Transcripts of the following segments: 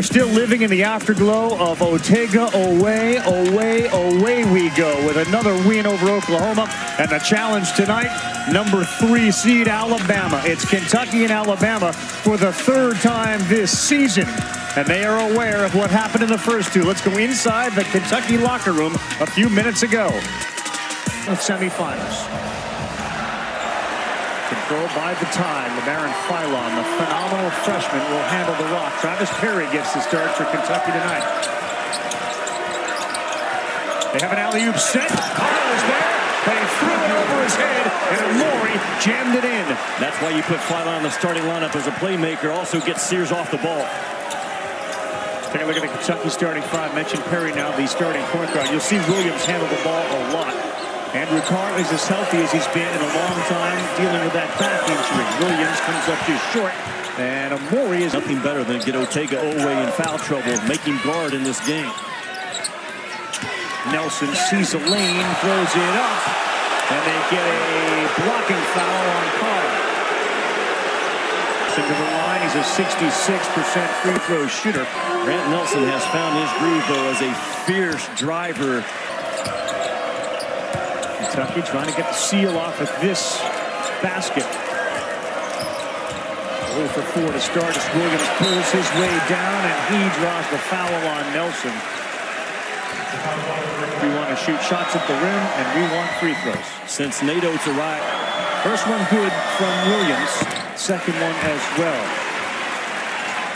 Still living in the afterglow of Ortega. Away we go with another win over Oklahoma. And the challenge tonight, number 3 seed Alabama. It's Kentucky and Alabama for the 3rd time this season. And they are aware of what happened in the first 2. Let's go inside the Kentucky locker room a few minutes ago. Semifinals. Controlled by the time, LeBaron Philon, the phenomenal freshman, will handle the rock. Travis Perry gets the start for Kentucky tonight. They have an alley-oop set. Carl is there, but he threw it over his head, and Amori jammed it in. That's why you put Philon in the starting lineup as a playmaker. Also gets Sears off the ball. Take a look at the Kentucky starting 5. Mentioned Perry now, the starting point guard. You'll see Williams handle the ball a lot. Andrew Carr is as healthy as he's been in a long time, dealing with that back injury. Williams comes up too short, and Amori is nothing better than get Ortega in foul trouble, make him guard in this game. Nelson sees a lane, throws it up, and they get a blocking foul on Carr. Into the line, he's a 66% free throw shooter. Grant Nelson has found his groove, though, as a fierce driver. Kentucky trying to get the seal off of this basket. 0 for 4 to start as Williams pulls his way down, and he draws the foul on Nelson. We want to shoot shots at the rim, and we want free throws. Since Nado's arrived. First one good from Williams. Second one as well.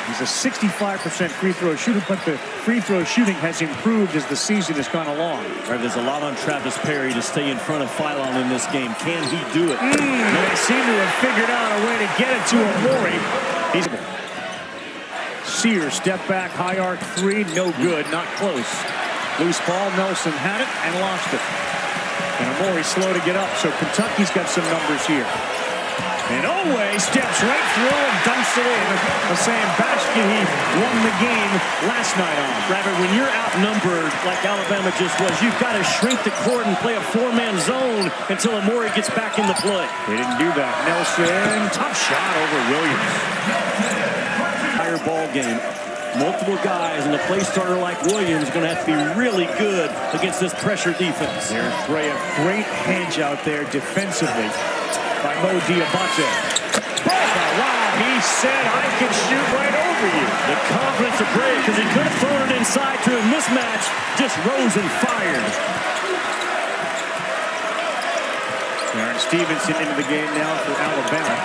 He's a 65% free throw shooter, but the free throw shooting has improved as the season has gone along. Right, there's a lot on Travis Perry to stay in front of Philon in this game. Can he do it? They seem to have figured out a way to get it to Amori. Sears step back, high arc 3, no good, not close. Loose ball, Nelson had it and lost it. And Amori slow to get up, so Kentucky's got some numbers here. And Owe steps right through and dumps it in. The same basket he won the game last night on. Rabbit, when you're outnumbered like Alabama just was, you've got to shrink the court and play a 4-man zone until Amori gets back in the play. They didn't do that. Nelson, tough shot over Williams. Higher ball game. Multiple guys, and a play starter like Williams is going to have to be really good against this pressure defense. There's Brea, great hedge out there defensively by Mo Diabate. Wow, he said, I can shoot right over you. The confidence of Brea, because he could have thrown it inside to a mismatch, just rose and fired. Aaron Stevenson into the game now for Alabama.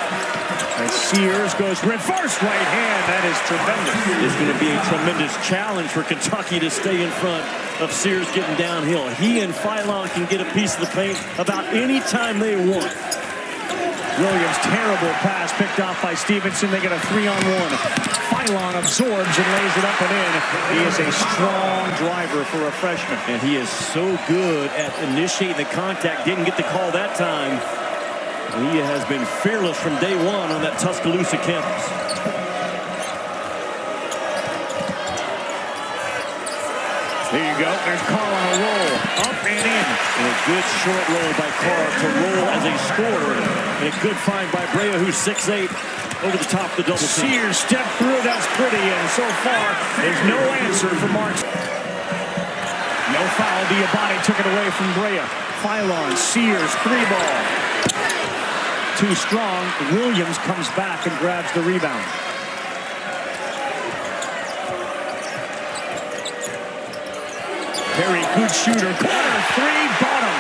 As Sears goes reverse right hand. That is tremendous. It's going to be a tremendous challenge for Kentucky to stay in front of Sears getting downhill. He and Philon can get a piece of the paint about any time they want. Williams, terrible pass picked off by Stevenson. They get a 3-on-1. Philon absorbs and lays it up and in. He is a strong driver for a freshman. And he is so good at initiating the contact. Didn't get the call that time. He has been fearless from day one on that Tuscaloosa campus. There you go. There's Carr on a roll. Up and in. And a good short roll by Carr to roll as a scorer. And a good find by Brea, who's 6'8", over the top of the double team. Sears stepped through. That's pretty. And so far, there's no answer for Marks. No foul. Diabate took it away from Brea. Philon, Sears, 3-ball. Too strong. Williams comes back and grabs the rebound. Perry, good shooter. Corner 3, bottom.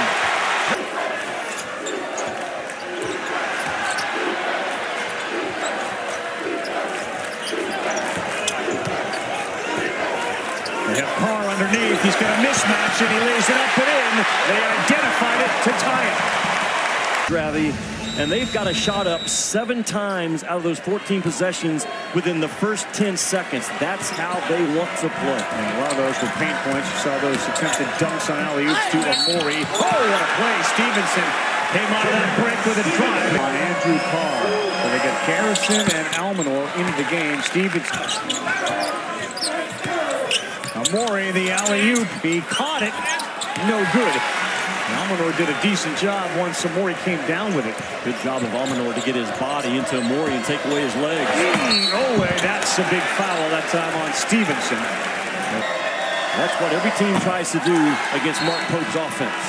They have Carr underneath. He's got a mismatch and he lays it up and in. They identified it to tie it. Ravi. And they've got a shot up 7 times out of those 14 possessions within the first 10 seconds. That's how they want to play. And a lot of those were paint points. You saw those attempted dunks on alley-oops to Amori. Oh, what a play. Stevenson came out of that break with a drive on Andrew Carr. So they get Garrison and Almanor into the game. Stevenson. Amori, the alley-oop. He caught it. No good. Almanor did a decent job once Amori came down with it. Good job of Almanor to get his body into Amori and take away his legs. That's a big foul that time on Stevenson. That's what every team tries to do against Mark Pope's offense.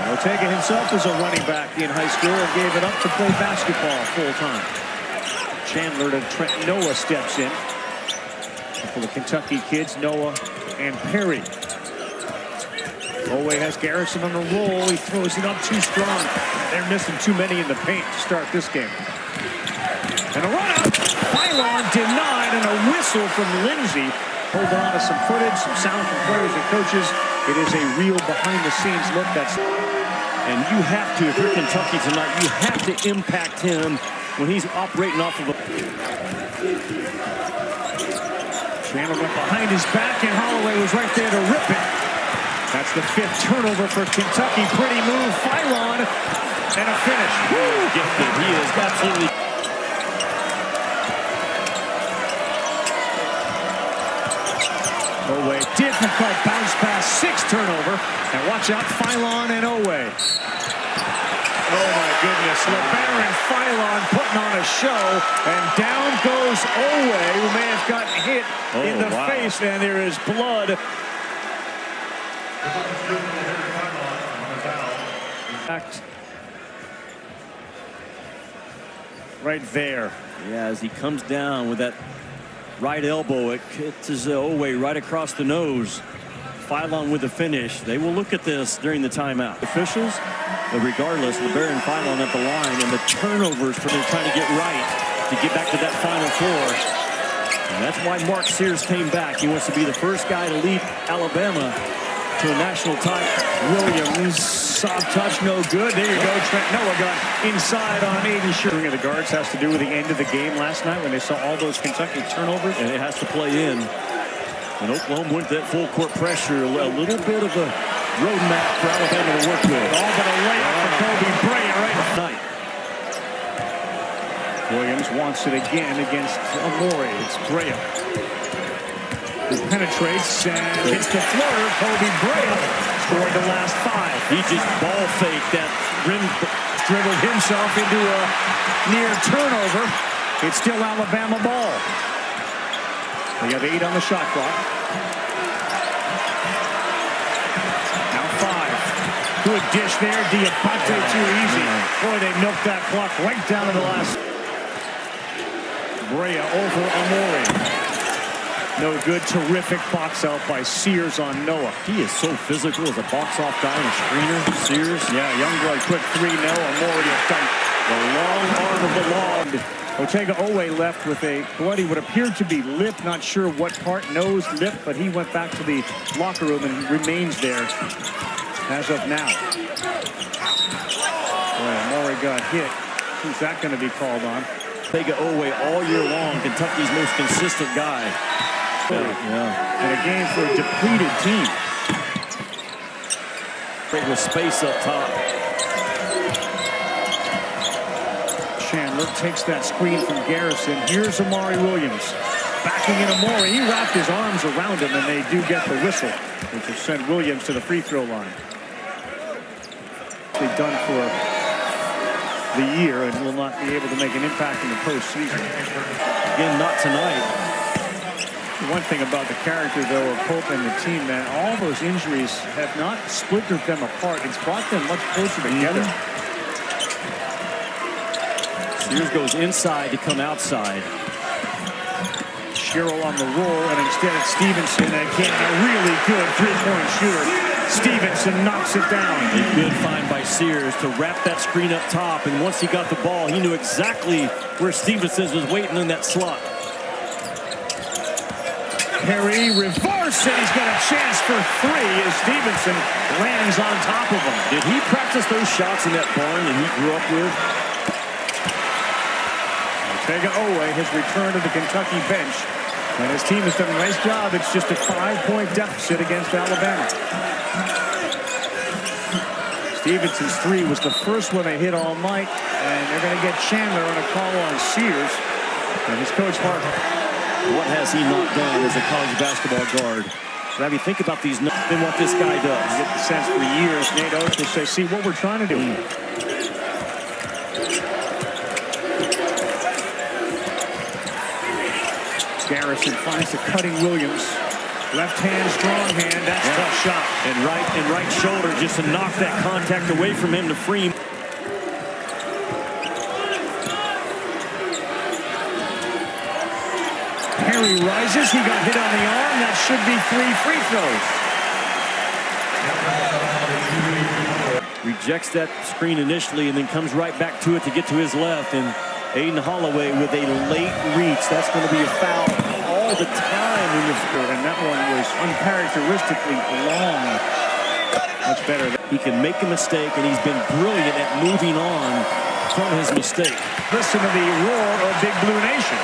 Ortega himself was a running back in high school and gave it up to play basketball full time. Chandler to Trent Noah steps in. A couple of Kentucky kids, Noah and Perry. Owe has Garrison on the roll. He throws it up too strong. They're missing too many in the paint to start this game. And a run out. Phylon denied, and a whistle from Lindsay. Hold on to some footage, some sound from players and coaches. It is a real behind-the-scenes look. And you have to, if you're Kentucky tonight, you have to impact him when he's operating off of a... Chandler went behind his back, and Holloway was right there to rip it. That's the 5th turnover for Kentucky. Pretty move, Phylon, and a finish. Woo! Gifted. He is absolutely... Owe, difficult bounce pass, 6th turnover. And watch out, Phylon and Owe. Oh my goodness, LeBaron Phylon putting on a show, and down goes Owe, who may have gotten hit in the face, and there is blood. Right there. Yeah, as he comes down with that right elbow, it hits Owe right across the nose. Phylon with the finish. They will look at this during the timeout. Officials, but regardless, LeBaron Phylon at the line, and the turnovers for them trying to get right to get back to that Final Four. And that's why Mark Sears came back. He wants to be the first guy to lead Alabama to a national title. Williams, soft touch, no good. There you go. Trent Noah got inside on Aiden Sherring of the guards. Has to do with the end of the game last night when they saw all those Kentucky turnovers. And it has to play in. And Oklahoma went that full court pressure. A little bit of a roadmap for Alabama to work with. All but a layup for Kobe Bryant right tonight. Williams wants it again against Amori. It's Bryant. He penetrates and hits the floater. Kobe Bryant scored the last 5. He just ball faked that rim, dribbled himself into a near turnover. It's still Alabama ball. We have 8 on the shot clock. Now 5. Good dish there. Diapante too easy. Boy, they milked that clock right down to the last. Brea over Amori. No good. Terrific box out by Sears on Noah. He is so physical as a box-off guy and a screener. Sears. Yeah, young boy, quick 3. Noah Amori has done the long arm of the law. Ortega Owe left with a bloody, what appeared to be lip. Not sure what part, nose, lip, but he went back to the locker room and remains there as of now. Boy, Amori got hit. Who's that going to be called on? Ortega Owe all year long, Kentucky's most consistent guy. Yeah. In a game for a depleted team. Great with space up top. Chandler takes that screen from Garrison. Here's Amari Williams. Backing in Amori. He wrapped his arms around him, and they do get the whistle, which will send Williams to the free throw line. They've done for the year and will not be able to make an impact in the postseason. Again, not tonight. One thing about the character, though, of Pope and the team, man, all those injuries have not splintered them apart. It's brought them much closer together. Sears goes inside to come outside. Sherrill on the roll, and instead it's Stevenson. Again, a really good three-point shooter. Stevenson knocks it down. A good find by Sears to wrap that screen up top, and once he got the ball, he knew exactly where Stevenson was waiting in that slot. Perry reverse, and he's got a chance for 3 as Stevenson lands on top of him. Did he practice those shots in that barn that he grew up with? Ortega Owe has returned to the Kentucky bench, and his team has done a nice job. It's just a 5-point deficit against Alabama. Stevenson's 3 was the first one they hit all night, and they're going to get Chandler on a call on Sears. And his coach, Mark. What has he not done as a college basketball guard? Ravi, think about these numbers and what this guy does. You get the sense for years, Nate Oates will say, see what we're trying to do. Garrison finds the cutting Williams. Left hand, strong hand, that's a tough shot. And right shoulder just to knock that contact away from him to free him. Perry rises, he got hit on the arm. That should be 3 free throws. Rejects that screen initially and then comes right back to it to get to his left. And Aiden Holloway with a late reach. That's going to be a foul all the time in this sport. And that one was uncharacteristically long. Much better. He can make a mistake, and he's been brilliant at moving on from his mistake. Listen to the roar of Big Blue Nation.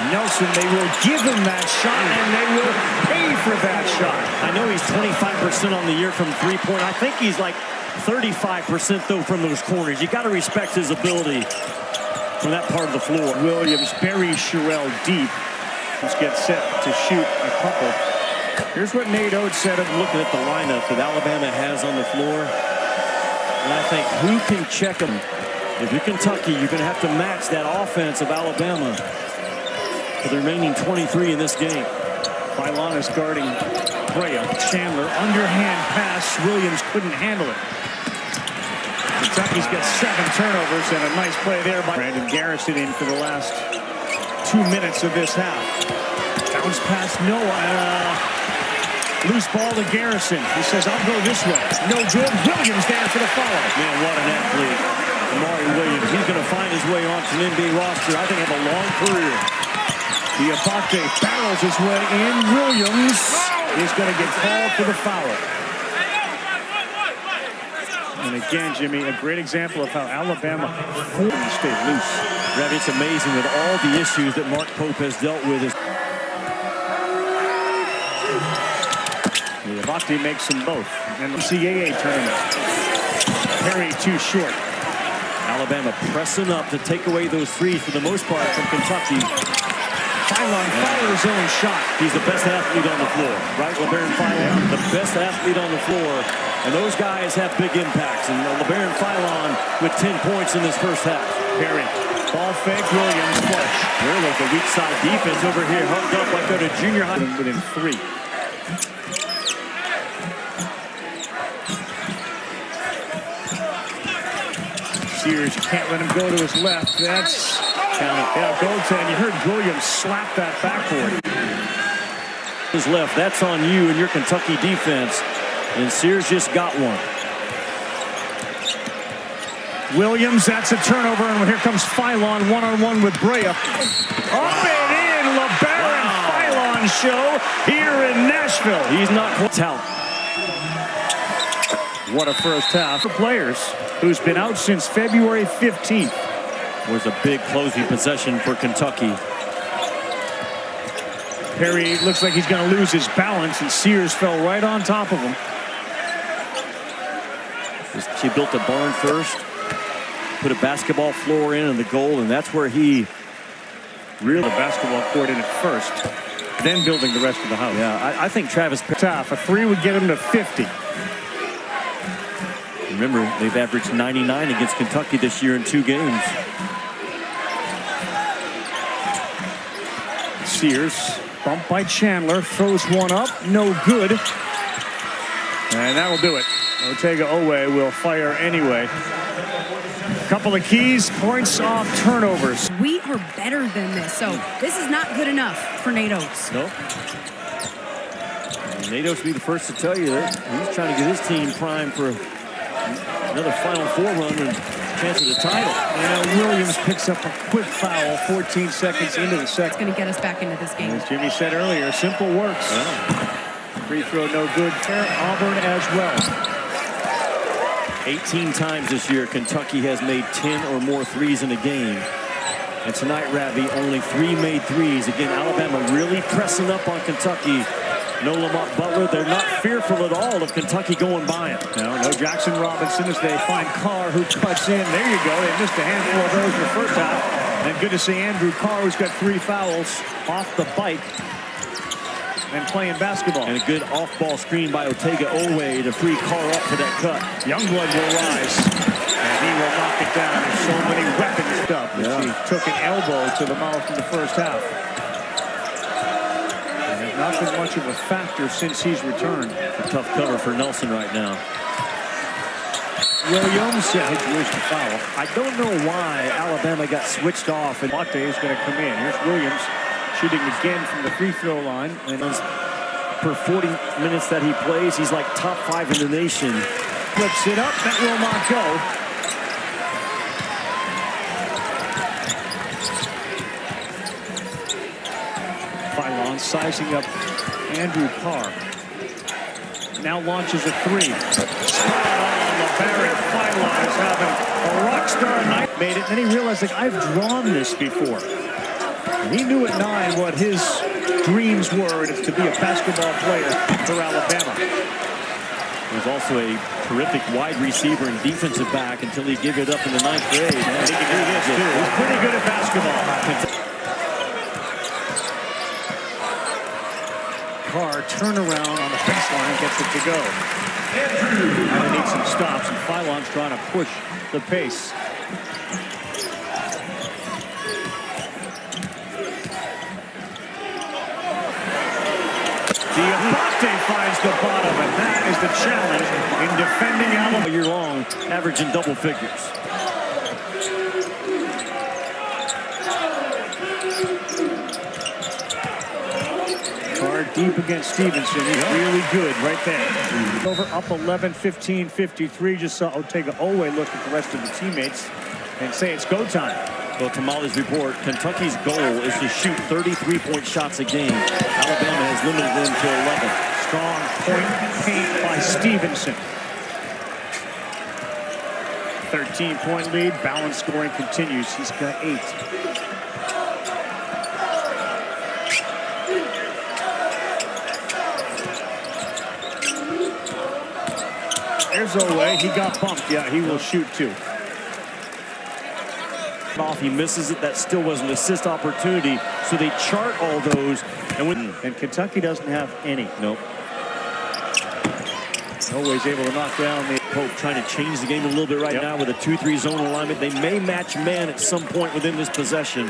Nelson, they will give him that shot, and they will pay for that shot. I know he's 25% on the year from three-point. I think he's like 35% though from those corners. You got to respect his ability from that part of the floor. Williams buries Sherrill deep. Let's get set to shoot a couple. Here's what Nate Oates said of looking at the lineup that Alabama has on the floor. And I think who can check them? If you're Kentucky, you're going to have to match that offense of Alabama for the remaining 23 in this game. Philon is guarding Brea. Chandler, underhand pass. Williams couldn't handle it. Kentucky's got 7 turnovers and a nice play there by Brandon Garrison in for the last 2 minutes of this half. Bounce past Noah. Loose ball to Garrison. He says, I'll go this way. No good. Williams there for the follow. Man, what an athlete. Amari Williams. He's going to find his way onto an NBA roster. I think have a long career. Diabate barrels his way in. Williams is going to get called for the foul. And again, Jimmy, a great example of how Alabama stay loose. Rav, it's amazing with all the issues that Mark Pope has dealt with. Diabate makes them both. And the CAA tournament. Perry too short. Alabama pressing up to take away those threes for the most part from Kentucky. Philon fired his own shot. He's the best athlete on the floor, right? LeBaron Philon, the best athlete on the floor. And those guys have big impacts. And LeBaron Philon with 10 points in this first half. Perry, ball fake, Williams, flush. There was a weak side defense over here, hugged up like they're at a junior high. Within 3. Sears, you can't let him go to his left. That's goaltend. You heard Williams slap that backboard. His left, that's on you and your Kentucky defense. And Sears just got one. Williams, that's a turnover, and here comes Philon one-on-one with Brea. Up and in, LeBaron Philon show here in Nashville. He's not quite talent. What a first half for players who's been out since February 15th. Was a big closing possession for Kentucky. Perry looks like he's going to lose his balance, and Sears fell right on top of him. She built a barn first, put a basketball floor in the goal, and that's where he reeled the basketball court in at first, then building the rest of the house. Yeah, I think Travis tough. A 3 would get him to 50. Remember, they've averaged 99 against Kentucky this year in 2 games. Sears, bumped by Chandler, throws one up, no good. And that'll do it. Otega-Oweh will fire anyway. Couple of keys, points off turnovers. We are better than this, so this is not good enough for Nate Oates. Nope. Nate Oates will be the first to tell you that he's trying to get his team primed for another Final Four run and chance of the title. And Williams picks up a quick foul 14 seconds into the second. It's going to get us back into this game. As Jimmy said earlier, simple works. Yeah. Free throw no good. Fair Auburn as well. 18 times this year, Kentucky has made 10 or more threes in a game. And tonight, Ravi, only 3 made threes. Again, Alabama really pressing up on Kentucky No Lamont Butler. They're not fearful at all of Kentucky going by him. No Jackson Robinson as they find Carr, who cuts in. There you go. They missed a handful of those in the first half. And good to see Andrew Carr, who's got 3 fouls off the bike and playing basketball. And a good off-ball screen by Otega Owe to free Carr up for that cut. Youngblood will rise, and he will knock it down. There's so many weapons up as he took an elbow to the mouth in the first half. And has not been much of a factor since he's returned. A tough cover for Nelson right now. Williams, here's the foul. I don't know why Alabama got switched off, and Mate is going to come in. Here's Williams shooting again from the free throw line. And per 40 minutes that he plays, he's like top 5 in the nation. Flips it up, that will not go. Phylon sizing up Andrew Carr. Now launches a 3. Barry Phylon is having a rock star night. Made it, and then he realized, like, I've drawn this before. And he knew at 9 what his dreams were, and it's to be a basketball player for Alabama. He was also a terrific wide receiver and defensive back until he gave it up in the 9th grade. And he can do this too. He's pretty good at basketball. Carr turnaround on the baseline, gets it to go. Now they need some stops, and Phylon's trying to push the pace. Diabate finds the bottom, and that is the challenge in defending Alabama. All year long, averaging double figures. Carr deep against Stevenson. He's really good right there. Over up 11, 15, 53. Just saw Otega Owe look at the rest of the teammates and say it's go time. Well, Tamale's report, Kentucky's goal is to shoot 33-point shots a game. Alabama has limited them to 11. Strong point paint by Stevenson. 13-point lead. Balanced scoring continues. He's got 8. There's Owe. He got bumped. Yeah, he will shoot 2. Off, he misses it. That still was an assist opportunity. So they chart all those. And Kentucky doesn't have any. Nope. Owe's able to knock down the Pope trying to change the game a little bit right now with a 2-3 zone alignment. They may match man at some point within this possession.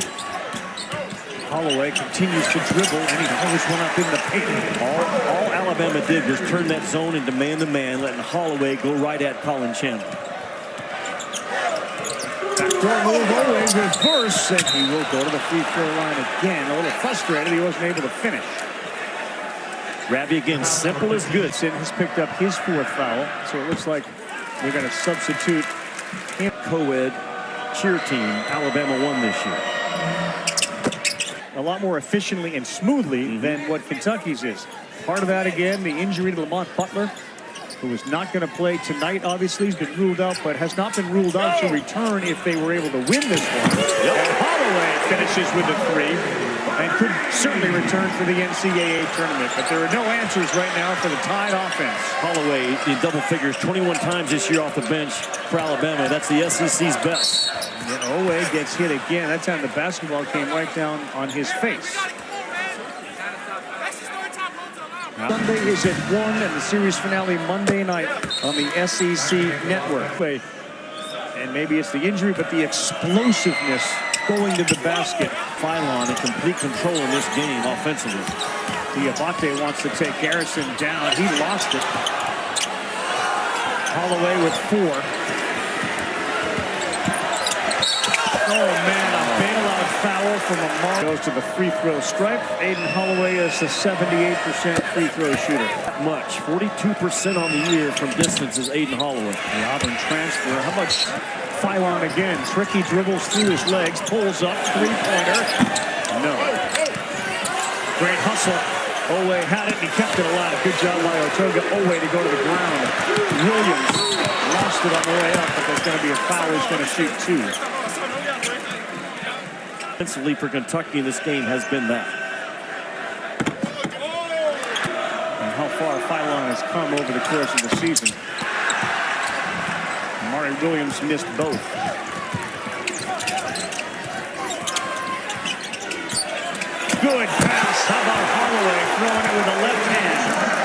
Holloway continues to dribble, and he throws one up in the paint. All Alabama did was turn that zone into man-to-man, letting Holloway go right at Colin Chandler. Backdoor move, Owe reverse, and he will go to the free throw line again. A little frustrated he wasn't able to finish. Ravi again, simple as good. Sin has picked up his 4th foul, so it looks like we're going to substitute him. Co-ed cheer team, Alabama won this year. A lot more efficiently and smoothly than what Kentucky's is. Part of that, again, the injury to Lamont Butler, who is not going to play tonight. Obviously, he's been ruled out, but has not been ruled out to return if they were able to win this one. And Holloway finishes with a 3 and could certainly return for the NCAA tournament. But there are no answers right now for the Tide offense. Holloway in double figures 21 times this year off the bench for Alabama. That's the SEC's best. And Owe gets hit again. That time the basketball came right down on his face. Sunday is at 1, and the series finale Monday night on the SEC network. And maybe it's the injury, but the explosiveness going to the basket. Phylon in complete control in this game offensively. Diabate wants to take Garrison down. He lost it. Holloway with 4. Oh, man, a bailout foul from Amar. Goes to the free throw stripe. Aiden Holloway is a 78% free throw shooter. Not much. 42% on the year from distance is Aiden Holloway. The Auburn transfer. How much? Phylon again. Tricky dribbles through his legs. Pulls up. 3-pointer. No. Great hustle. Owe had it, and he kept it alive. Good job by Otega Owe to go to the ground. Williams lost it on the way up, but there's going to be a foul. He's going to shoot 2. Offensively for Kentucky in this game has been that. Phylon has come over the course of the season. Amari Williams missed both. Good pass. How about Holloway throwing it with the left hand?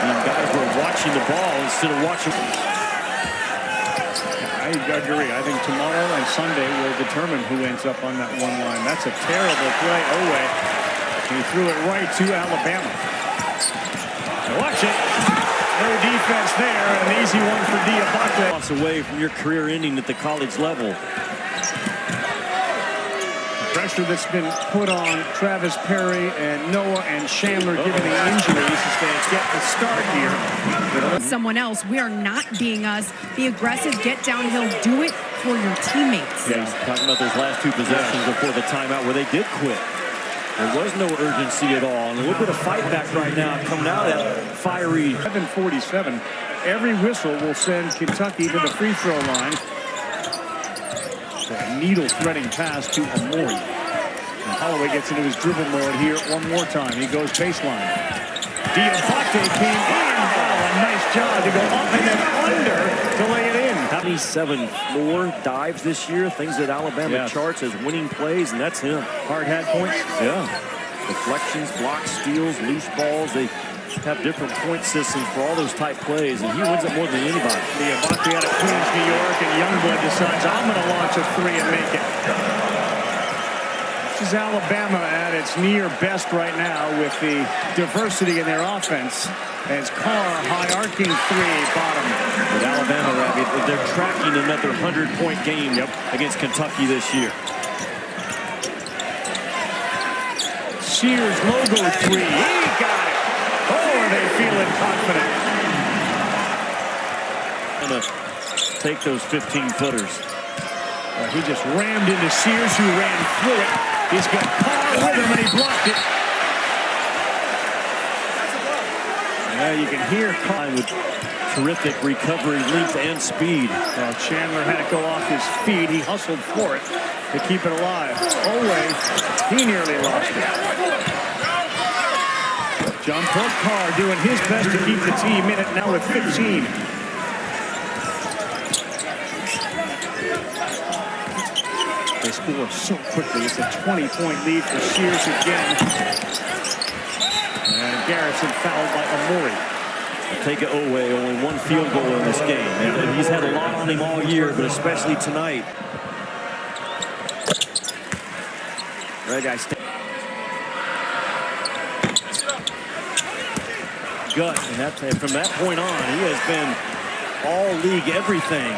And guys were watching the ball instead of watching. I agree. I think tomorrow and Sunday will determine who ends up on that one line. That's a terrible play. Oweh. He threw it right to Alabama. Watch it. No defense there. An easy one for Diabate. Away from your career ending at the college level. Pressure that's been put on Travis Perry and Noah and Chandler given the injuries as they get the start here. Someone else, we are not being us. Be aggressive, get downhill, do it for your teammates. Yeah, he's talking about those last two possessions before the timeout where they did quit. There was no urgency at all. And a little bit of fight back right now coming out of that fiery. 7:47. Every whistle will send Kentucky to the free throw line. A needle-threading pass to Amori. And Holloway gets into his dribble mode here one more time. He goes baseline. Diabate came in. Oh, a nice job to go up and then under to lay it in. 77 floor dives this year, things that Alabama charts as winning plays, and that's him. Hard hat points. Yeah. Deflections, blocks, steals, loose balls. They have different point systems for all those type plays, and he wins it more than anybody. Diabate out of Queens, New York, and Youngblood decides, I'm going to launch a three and make it. This is Alabama at its near best right now with the diversity in their offense. As Carr, high arcing three, bottom. With Alabama, Rabbit, they're tracking another 100-point game against Kentucky this year. Sears logo three. He got it. Oh, are they feeling confident? Gonna take those 15-footers. He just rammed into Sears, who ran through it. He's got Carr with him, and he blocked it. You can hear Carr with terrific recovery, length, and speed. Chandler had to go off his feet. He hustled for it to keep it alive. Oweh, he nearly lost it. John Carr doing his best to keep the team in it now with 15. They score so quickly. It's a 20-point lead for Sears again. And Garrison fouled by Amori. Take it Oweh, only one field goal in this game. And he's had a lot on him all year, but especially tonight. Red guy gut, and from that point on, he has been all league everything.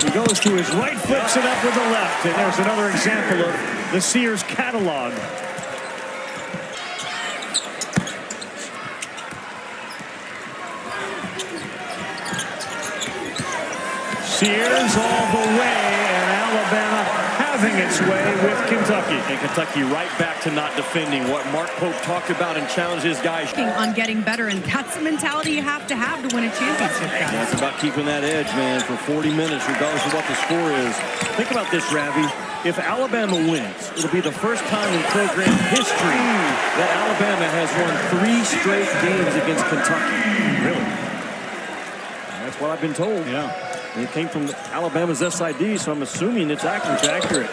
He goes to his right, flips it up with the left, and there's another example of the Sears catalog. Sears all the way, and Alabama having its way with Kentucky. And Kentucky right back to not defending what Mark Pope talked about and challenged his guys. On getting better, and that's the mentality you have to win a championship, guys. Yeah, it's about keeping that edge, man, for 40 minutes, regardless of what the score is. Think about this, Ravi. If Alabama wins, it'll be the first time in program history that Alabama has won 3 straight games against Kentucky. Really? That's what I've been told. Yeah. And it came from Alabama's SID, so I'm assuming it's accurate.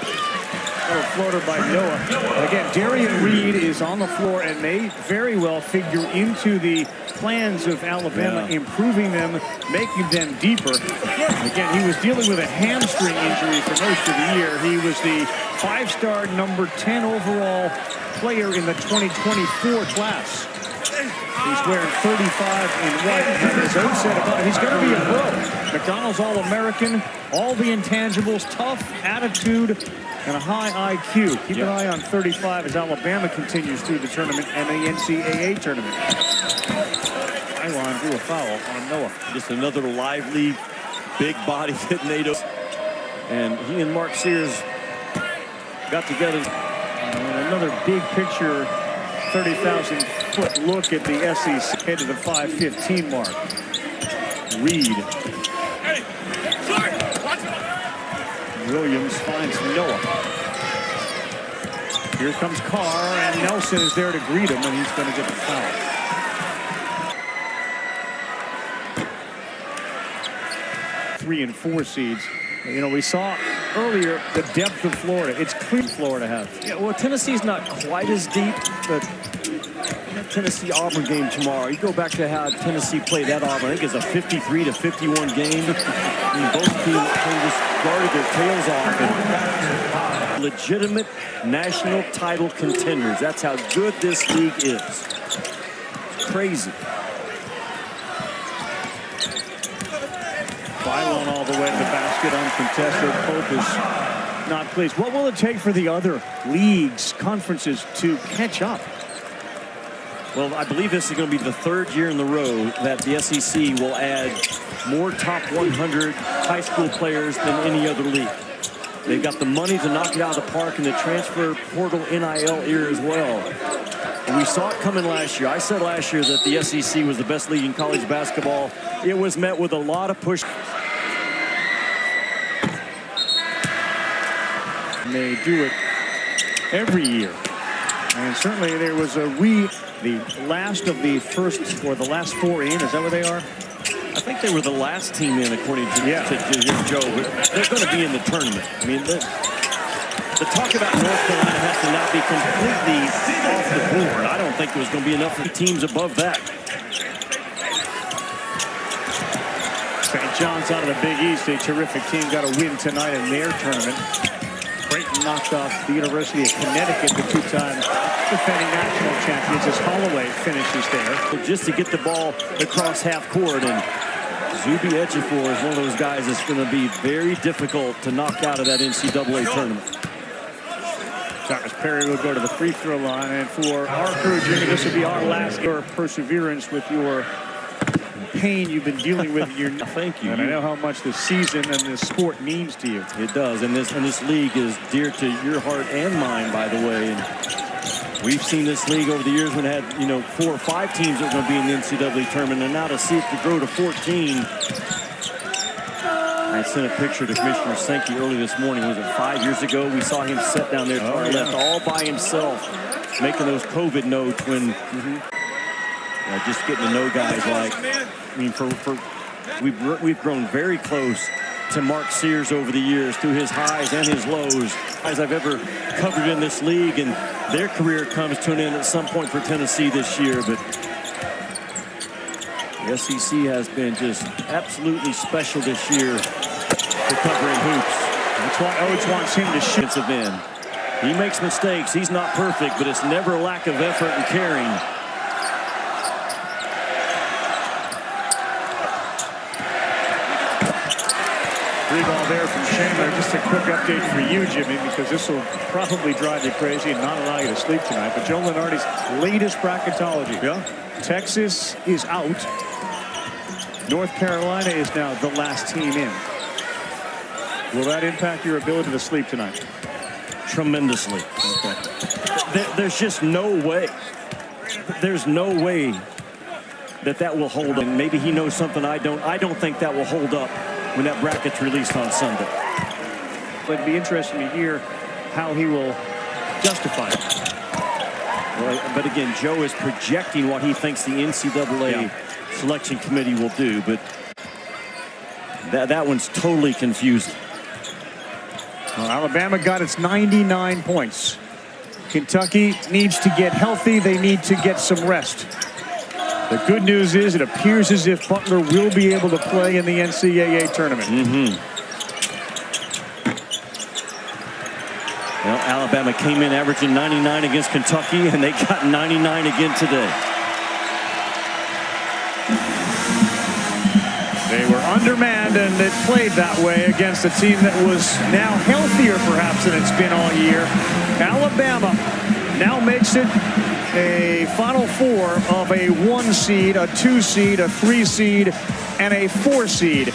Little floater by Noah. Again, Darian Reed is on the floor, and they very well figure into the plans of Alabama, improving them, making them deeper. Again, he was dealing with a hamstring injury for most of the year. He was the 5-star number 10 overall player in the 2024 class. He's wearing 35 in white, and as Oates said about it, he's going to be a pro. McDonald's All-American, all the intangibles, tough attitude, and a high IQ. Keep an eye on 35 as Alabama continues through the tournament and the NCAA tournament. Ilon drew a foul on Noah. Just another lively, big-bodied NATO. And he and Mark Sears got together. And another big picture, 30,000-foot look at the SEC, head to the 5:15 mark. Reed. Williams finds Noah. Here comes Carr, and Nelson is there to greet him, and he's going to get the foul. 3 and 4 seeds. You know, we saw earlier the depth of Florida. It's clear Florida has. Yeah, well, Tennessee's not quite as deep, but that Tennessee-Auburn game tomorrow, you go back to how Tennessee played that Auburn. I think it's a 53-51 game. I mean, both teams just guarded their tails off. And legitimate national title contenders. That's how good this league is. It's crazy. Phylon all the way to the basket, uncontested. Pope is not pleased. What will it take for the other leagues, conferences to catch up? Well, I believe this is going to be the 3rd year in the row that the SEC will add more top 100 high school players than any other league. They've got the money to knock it out of the park in the transfer portal NIL era as well. And we saw it coming last year. I said last year that the SEC was the best league in college basketball. It was met with a lot of push. And they do it every year. And certainly there was the last of the first, or the last 4 in. Is that what they are? I think they were the last team in, according to Joe. But they're going to be in the tournament. I mean, the talk about North Carolina has to now be completely off the board. I don't think there's going to be enough teams above that. St. John's out of the Big East, a terrific team, got a win tonight in their tournament. Creighton knocked off the University of Connecticut, the 2-time defending national champions, as Holloway finishes there. Just to get the ball across half court, and Zuby Ejiofor is one of those guys that's going to be very difficult to knock out of that NCAA tournament. Thomas Perry will go to the free throw line, and for our crew, Jimmy, this will be our last year of perseverance with your pain you've been dealing with. Thank you. And I know how much the season and this sport means to you. It does, and this league is dear to your heart and mine, by the way. And we've seen this league over the years when it had 4 or 5 teams that were going to be in the NCAA tournament, and now to see it to grow to 14. I sent a picture to Commissioner Sankey early this morning. Was it 5 years ago? We saw him sit down there left all by himself, making those COVID notes when just getting to know guys like, I mean, we've grown very close to Mark Sears over the years through his highs and his lows. As I've ever covered in this league, and their career comes to an end at some point for Tennessee this year, but the SEC has been just absolutely special this year for covering hoops. That's why Oates wants him to shoot. He makes mistakes. He's not perfect, but it's never a lack of effort and caring. Free ball there from Chandler. Just a quick update for you, Jimmy, because this will probably drive you crazy and not allow you to sleep tonight. But Joe Lenardi's latest bracketology. Yeah. Texas is out. North Carolina is now the last team in. Will that impact your ability to sleep tonight? Tremendously. Okay. There's just no way. There's no way that will hold up. And maybe he knows something I don't. I don't think that will hold up when that bracket's released on Sunday. But it'd be interesting to hear how he will justify it. Well, but again, Joe is projecting what he thinks the NCAA selection committee will do, but that one's totally confusing. Well, Alabama got its 99 points. Kentucky needs to get healthy. They need to get some rest. The good news is it appears as if Butler will be able to play in the NCAA tournament. Well, Alabama came in averaging 99 against Kentucky, and they got 99 again today. They were undermanned, and it played that way against a team that was now healthier perhaps than it's been all year. Alabama now makes it a Final Four of a 1 seed, a 2 seed, a 3 seed, and a 4 seed.